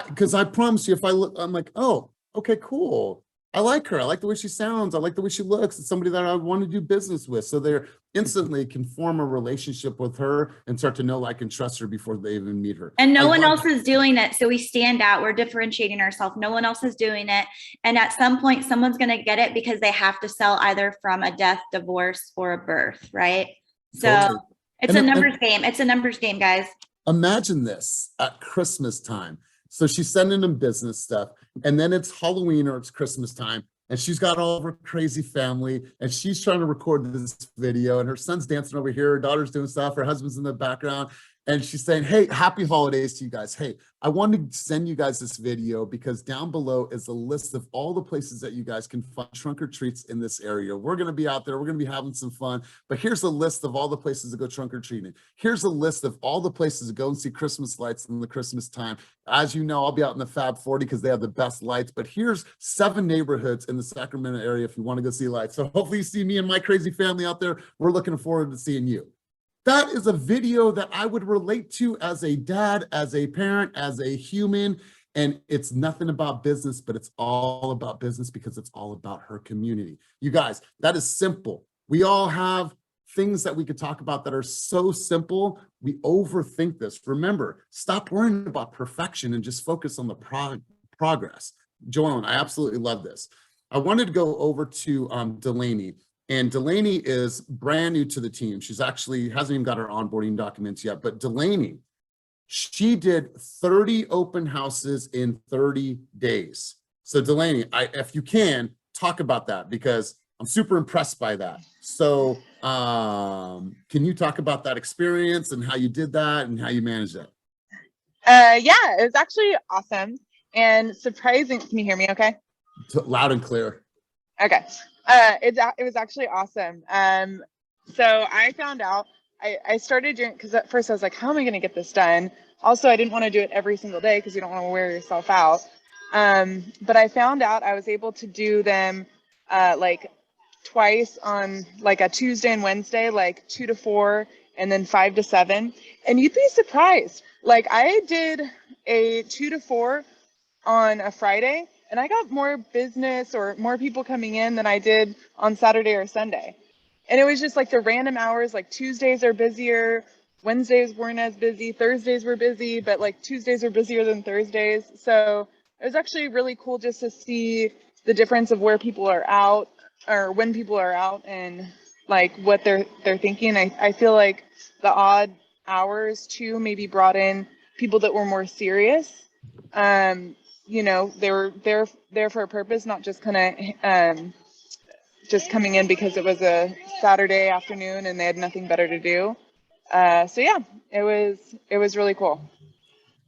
Because I promise you, if I look, I'm like, oh, okay, cool. I like her. I like the way she sounds. I like the way she looks. It's somebody that I want to do business with. So they're instantly can form a relationship with her and start to know, like, and trust her before they even meet her. And no one else is doing it. So we stand out. We're differentiating ourselves. No one else is doing it. And at some point, someone's going to get it because they have to sell either from a death, divorce, or a birth, right? So Totally. it's a numbers game. It's a numbers game, guys. Imagine this at Christmas time. So she's sending them business stuff, and then it's Halloween or it's Christmas time, and she's got all of her crazy family, and she's trying to record this video, and her son's dancing over here, her daughter's doing stuff, her husband's in the background, and she's saying, hey, happy holidays to you guys. Hey, I wanted to send you guys this video because down below is a list of all the places that you guys can find trunk or treats in this area. We're going to be out there. We're going to be having some fun. But here's a list of all the places to go trunk or treating. Here's a list of all the places to go and see Christmas lights in the Christmas time. As you know, I'll be out in the Fab 40 because they have the best lights. But here's 7 neighborhoods in the Sacramento area if you want to go see lights. So hopefully you see me and my crazy family out there. We're looking forward to seeing you. That is a video that I would relate to as a dad, as a parent, as a human. And it's nothing about business, but it's all about business because it's all about her community. You guys, that is simple. We all have things that we could talk about that are so simple. We overthink this. Remember, stop worrying about perfection and just focus on the progress. Joan, I absolutely love this. I wanted to go over to Delaney. And Delaney is brand new to the team. She's actually hasn't even got her onboarding documents yet. But Delaney, she did 30 open houses in 30 days. So Delaney, if you can, talk about that because I'm super impressed by that. So can you talk about that experience and how you did that and how you managed it? Yeah, it was actually awesome and surprising. Can you hear me okay? Loud and clear. Okay. It was actually awesome. So I found out, I started doing, because at first I was like, how am I going to get this done? Also, I didn't want to do it every single day because you don't want to wear yourself out. But I found out I was able to do them like twice on like a Tuesday and Wednesday, like 2 to 4 and then 5 to 7. And you'd be surprised. Like I did a 2 to 4 on a Friday, and I got more business or more people coming in than I did on Saturday or Sunday. And it was just like the random hours, like Tuesdays are busier, Wednesdays weren't as busy, Thursdays were busy, but like Tuesdays are busier than Thursdays. So it was actually really cool just to see the difference of where people are out or when people are out and like what they're thinking. I feel like the odd hours too maybe brought in people that were more serious. You know, they were there for a purpose, not just kind of just coming in because it was a Saturday afternoon and they had nothing better to do. So yeah, it was really cool.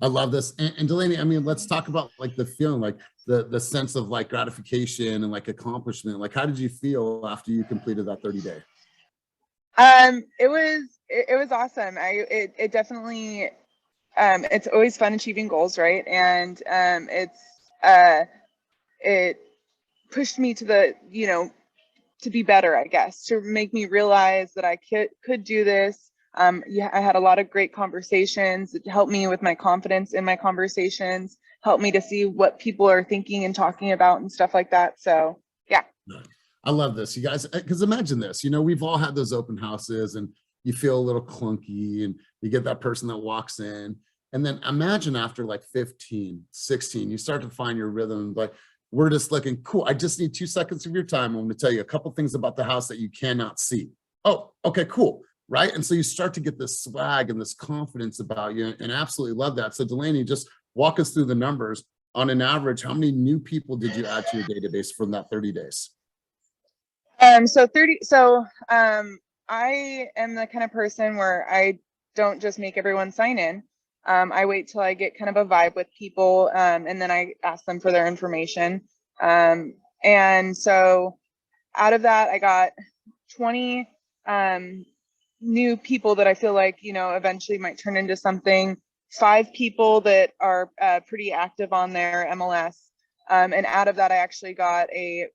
I love this. And Delaney, I mean, let's talk about like the feeling, like the sense of like gratification and like accomplishment. Like, how did you feel after you completed that 30-day? It was awesome. It definitely, it's always fun achieving goals, right? And it pushed me to the, you know, to be better, I guess, to make me realize that I could do this. Yeah, I had a lot of great conversations. It helped me with my confidence in my conversations, helped me to see what people are thinking and talking about and stuff like that. So yeah. I love this, you guys, because imagine this, you know, we've all had those open houses and you feel a little clunky and you get that person that walks in. And then imagine after like 15, 16, you start to find your rhythm. Like, we're just looking cool. I just need 2 seconds of your time. I'm going to tell you a couple things about the house that you cannot see. Oh, okay, cool. Right. And so you start to get this swag and this confidence about you, and absolutely love that. So Delaney, just walk us through the numbers. On an average, how many new people did you add to your database from that 30 days? I am the kind of person where I don't just make everyone sign in. I wait till I get kind of a vibe with people, and then I ask them for their information. And so out of that, I got 20 new people that I feel like, you know, eventually might turn into something. 5 people that are pretty active on their MLS. And out of that, I actually got a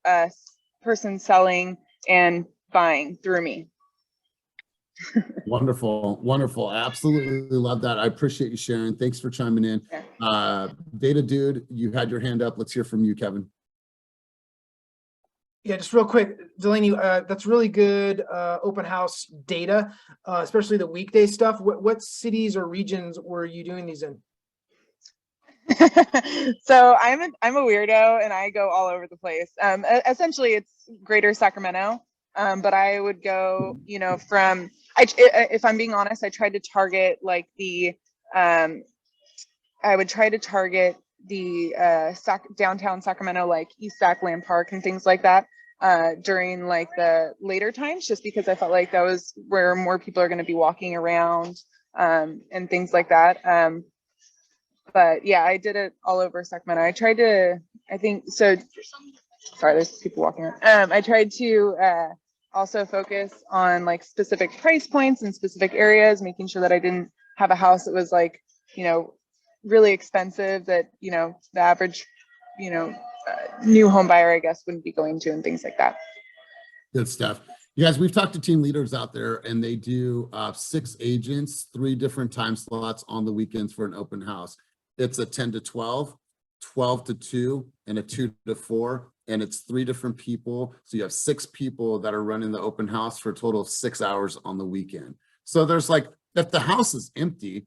person selling and buying through me. Wonderful, wonderful. I absolutely love that. I appreciate you sharing. Thanks for chiming in. Data Dude, you had your hand up. Let's hear from you, Kevin. Yeah, just real quick, Delaney, that's really good open house data, especially the weekday stuff. What cities or regions were you doing these in? So I'm a weirdo and I go all over the place. Essentially, it's Greater Sacramento, but I would go, you know, from if I'm being honest, I tried to target like the I would try to target the downtown Sacramento, like East Sac, Land Park, and things like that during like the later times, just because I felt like that was where more people are going to be walking around and things like that. But yeah, I did it all over Sacramento. I tried to, I think, so, sorry, there's people walking around. I tried to also focus on like specific price points and specific areas, making sure that I didn't have a house that was like, you know, really expensive that, you know, the average, you know, new home buyer, I guess, wouldn't be going to, and things like that. Good stuff. You guys, we've talked to team leaders out there and they do 6 agents, 3 different time slots on the weekends for an open house. It's a 10 to 12, 12 to 2, and a 2 to 4. And it's 3 different people. So you have 6 people that are running the open house for a total of 6 hours on the weekend. So there's like, if the house is empty,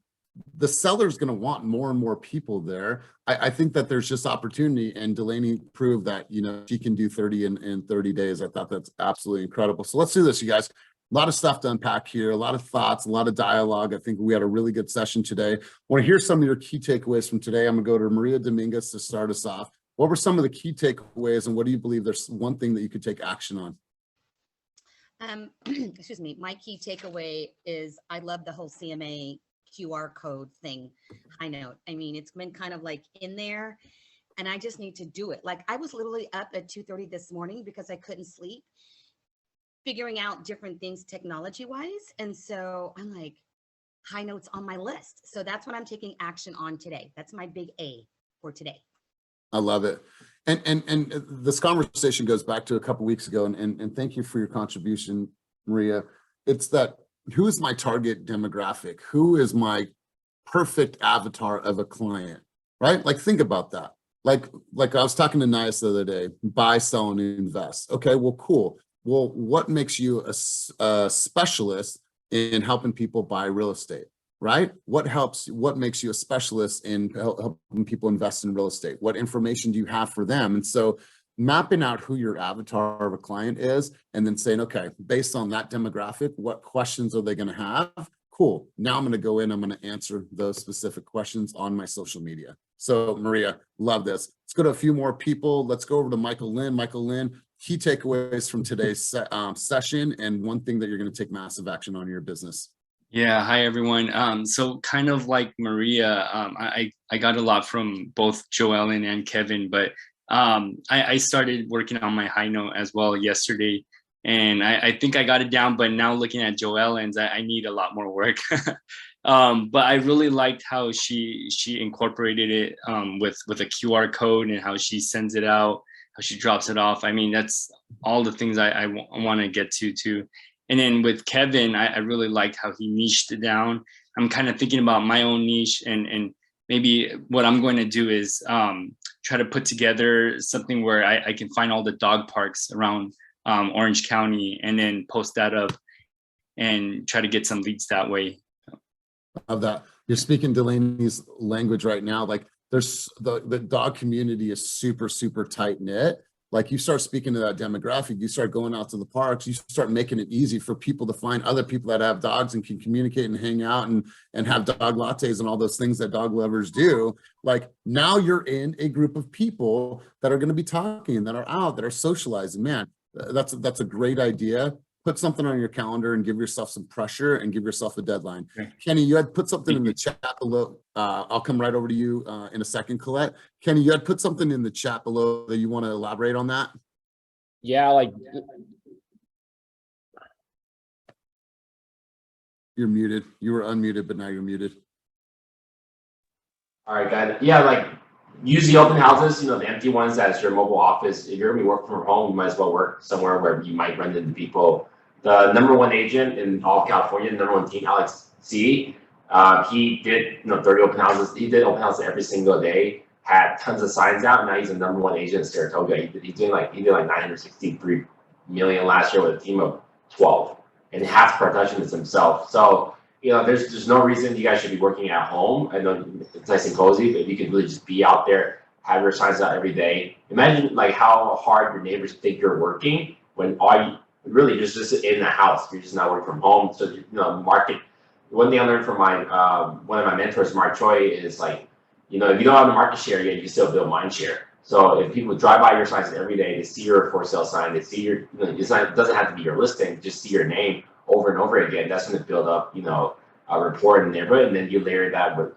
the seller's going to want more and more people there. I think that there's just opportunity, and Delaney proved that, you know, she can do 30 in 30 days. I thought that's absolutely incredible. So let's do this, you guys. A lot of stuff to unpack here, a lot of thoughts, a lot of dialogue. I think we had a really good session today. I want to hear some of your key takeaways from today. I'm gonna go to Maria Dominguez to start us off. What were some of the key takeaways, and what do you believe there's one thing that you could take action on? Excuse me. My key takeaway is I love the whole CMA QR code thing. High note. I mean, it's been kind of like in there, and I just need to do it. Like, I was literally up at 2:30 this morning because I couldn't sleep, figuring out different things technology wise. And so I'm like, high notes on my list. So that's what I'm taking action on today. That's my big A for today. I love it. And this conversation goes back to a couple of weeks ago, and thank you for your contribution, Maria. It's that, who is my target demographic? Who is my perfect avatar of a client, right? Like, think about that. Like I was talking to Nias the other day, buy, sell, and invest. Okay, well, cool. Well, what makes you a specialist in helping people buy real estate, right? What makes you a specialist in helping people invest in real estate? What information do you have for them? And so mapping out who your avatar of a client is, and then saying, okay, based on that demographic, what questions are they going to have? Cool. Now I'm going to go in, I'm going to answer those specific questions on my social media. So Maria, love this. Let's go to a few more people. Let's go over to Michael Lynn. Michael Lynn, key takeaways from today's session, and one thing that you're going to take massive action on in your business. Yeah, hi everyone. So kind of like Maria, I got a lot from both Joellen and Kevin, but I started working on my high note as well yesterday, and I think I got it down, but now looking at Joellen's, I need a lot more work. But I really liked how she incorporated it with a QR code, and how she sends it out, how she drops it off. I mean, that's all the things I want to get to too. And then with Kevin, I really liked how he niched it down. I'm kind of thinking about my own niche, and maybe what I'm going to do is try to put together something where I can find all the dog parks around Orange County and then post that up and try to get some leads that way. Of that, you're speaking Delaney's language right now. Like there's the dog community is super, super tight knit. Like you start speaking to that demographic, you start going out to the parks, you start making it easy for people to find other people that have dogs and can communicate and hang out and have dog lattes and all those things that dog lovers do. Like now you're in a group of people that are going to be talking, that are out, that are socializing. Man, that's a great idea. Put something on your calendar and give yourself some pressure and give yourself a deadline. Okay. Kenny, you had put something in the chat below. I'll come right over to you in a second, Colette. Kenny, you had put something in the chat below that you want to elaborate on that? Yeah, like you're muted. You were unmuted, but now you're muted. All right, got it. Yeah, like use the open houses, you know, the empty ones as your mobile office. If you're gonna be working from home, you might as well work somewhere where you might run into people. The #1 agent in all of California, the #1 team, Alex C. He did 30 open houses. He did open houses every single day. Had tons of signs out. And now he's the #1 agent in Saratoga. He did like 963 million last year with a team of 12, and half the production is himself. So there's no reason you guys should be working at home. I know it's nice and cozy, but you can really just be out there, have your signs out every day. Imagine like how hard your neighbors think you're working when all you really just in the house. You're just not working from home. So market. One thing I learned from my one of my mentors, Mark Choi, is like, if you don't have the market share yet, you can still build mind share. So if people drive by your signs every day, they see your for sale sign, they see your, it doesn't have to be your listing, just see your name over and over again. That's going to build up, a rapport in the neighborhood, and then you layer that with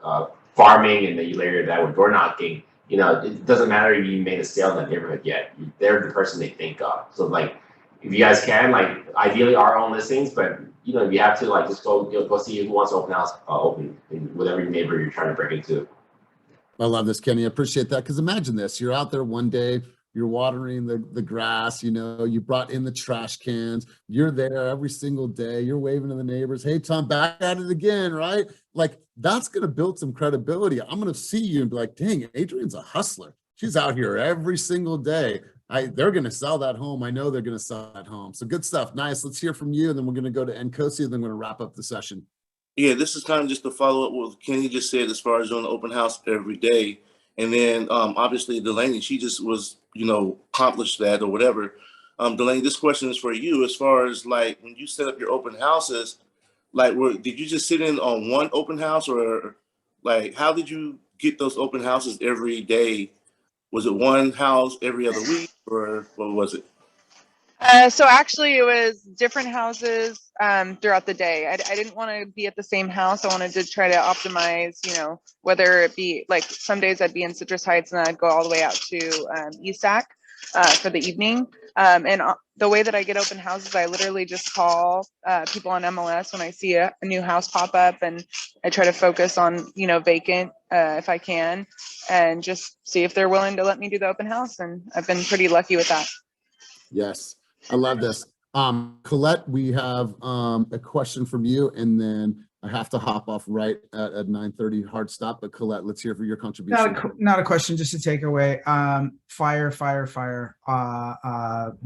farming, and then you layer that with door knocking. It doesn't matter if you made a sale in that neighborhood yet. They're the person they think of. So like, if you guys can, like, ideally our own listings, but if you have to, like, just go see who wants to open house open in whatever neighbor you're trying to break into. I love this, Kenny. I appreciate that. Because imagine this: you're out there one day, you're watering the grass, you brought in the trash cans, you're there every single day, you're waving to the neighbors, hey Tom, back at it again, right? Like that's going to build some credibility. I'm going to see you and be like, dang, Adrian's a hustler. She's out here every single day. They're going to sell that home. I know they're going to sell that home. So good stuff. Nice. Let's hear from you. And then we're going to go to Nkosi, and then we're going to wrap up the session. Yeah, this is kind of just to follow up what Kenny just said as far as doing the open house every day. And then obviously Delaney, she just was, accomplished that or whatever. Delaney, this question is for you. As far as like when you set up your open houses, like did you just sit in on one open house, or like how did you get those open houses every day? Was it one house every other week, or what was it? So actually it was different houses throughout the day. I didn't want to be at the same house. I wanted to try to optimize, whether it be like some days I'd be in Citrus Heights and I'd go all the way out to ESAC for the evening. And the way that I get open houses, I literally just call people on MLS when I see a new house pop up, and I try to focus on, vacant if I can, and just see if they're willing to let me do the open house. And I've been pretty lucky with that. Yes, I love this. Colette, we have a question from you, and then I have to hop off right at 9:30 hard stop. But Colette, let's hear for your contribution. Not a question, just a takeaway. Fire.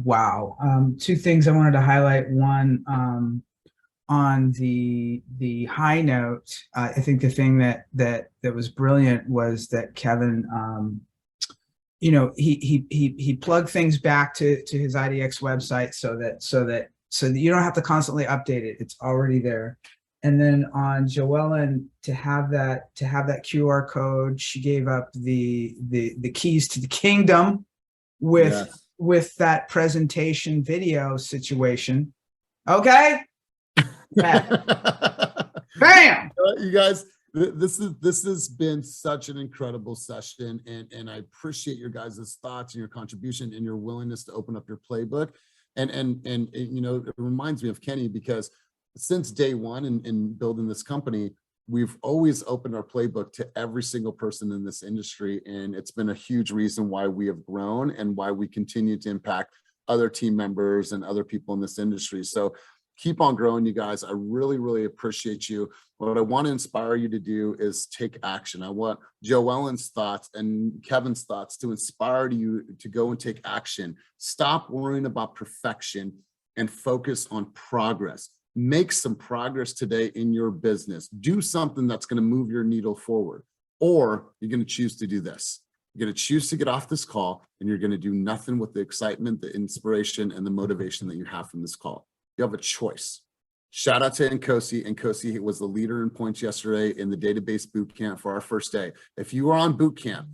Wow. Two things I wanted to highlight. One, on the high note, I think the thing that was brilliant was that Kevin, he plugged things back to his IDX website so that you don't have to constantly update it. It's already there. And then on Joellen, to have that QR code, she gave up the keys to the kingdom with that presentation video situation. Okay. Bam. You guys, this has been such an incredible session, and I appreciate your guys' thoughts and your contribution and your willingness to open up your playbook. And it reminds me of Kenny, because since day one in building this company, we've always opened our playbook to every single person in this industry, and it's been a huge reason why we have grown and why we continue to impact other team members and other people in this industry. So keep on growing, you guys. I really, really appreciate you. What I want to inspire you to do is take action. I want Joellen's thoughts and Kevin's thoughts to inspire you to go and take action. Stop worrying about perfection and focus on progress. Make some progress today in your business. Do something that's going to move your needle forward, or you're going to choose to do this. You're going to choose to get off this call and you're going to do nothing with the excitement, the inspiration, and the motivation that you have from this call. You have a choice. Shout out to Nkosi. Nkosi was the leader in points yesterday in the database boot camp for our first day. If you are on boot camp,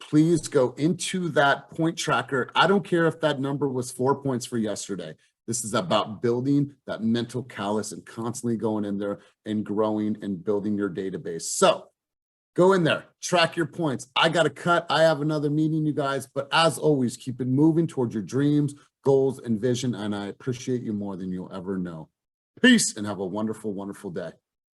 please go into that point tracker. I don't care if that number was 4 points for yesterday. This is about building that mental callus and constantly going in there and growing and building your database. So go in there, track your points. I got to cut. I have another meeting, you guys. But as always, keep it moving towards your dreams, goals, and vision. And I appreciate you more than you'll ever know. Peace and have a wonderful, wonderful day.